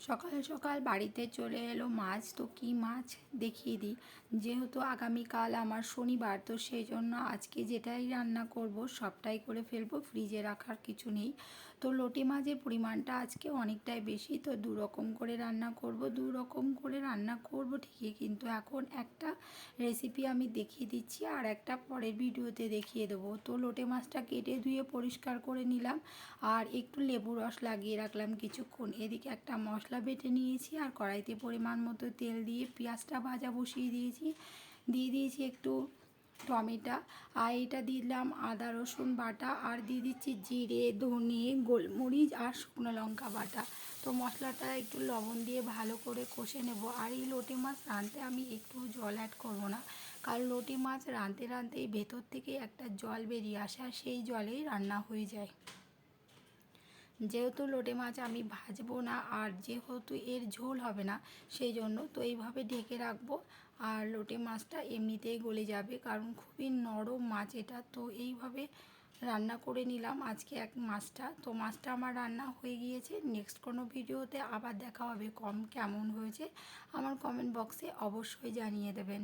সকাল সকাল বাড়িতে চলে এলো মাছ। তো কী মাছ দেখিয়ে দিই। যেহেতু আগামীকাল আমার শনিবার, তো সেই জন্য আজকে যেটাই রান্না করব সবটাই করে ফেলবো, ফ্রিজে রাখার কিছু নেই। তো লটি মাছের পরিমাণটা আজকে অনেকটাই বেশি, তো দু রকম করে রান্না করব। দু রকম করে রান্না করব ঠিকই, কিন্তু এখন একটা রেসিপি আমি দেখিয়ে দিচ্ছি আর একটা পরের ভিডিওতে দেখিয়ে দেবো। তো লোটে মাছটা কেটে ধুয়ে পরিষ্কার করে নিলাম আর একটু লেবু রস লাগিয়ে রাখলাম কিছুক্ষণ। এদিকে একটা মশলা বেটে নিয়েছি আর কড়াইতে পরিমাণ মতো তেল দিয়ে পেঁয়াজটা ভাজা বসিয়ে দিয়েছি। দিয়ে দিয়েছি একটু টমেটো আর এটা দিলাম আদা রসুন বাটা আর দিয়ে দিচ্ছি জিরে, ধনে, গোলমরিচ আর শুকনো লঙ্কা বাটা। তো মশলাটা একটু লবণ দিয়ে ভালো করে কষে নেব। আর এই লোটে মাছ রাঁধতে আমি একটু জল অ্যাড করব না, কারণ লোটে মাছ রাঁধতে রাঁধতে ভেতর থেকে একটা জল বেরিয়ে আসে আর সেই জলেই রান্না হয়ে যায়। যেহেতু লোটে মাছ আমি ভাজবো না আর যেহেতু এর ঝোল হবে না, সেই জন্য তো এইভাবে ঢেকে রাখবো। আর লোটে মাছটা এমনিতেই গলে যাবে, কারণ খুবই নরম মাছ এটা। তো এইভাবে রান্না করে নিলাম আজকে মাছটা। তো মাছটা আমার রান্না হয়ে গিয়েছে। নেক্সট কোনো ভিডিওতে আবার দেখা হবে। কেমন হয়েছে আমার কমেন্ট বক্সে অবশ্যই জানিয়ে দেবেন।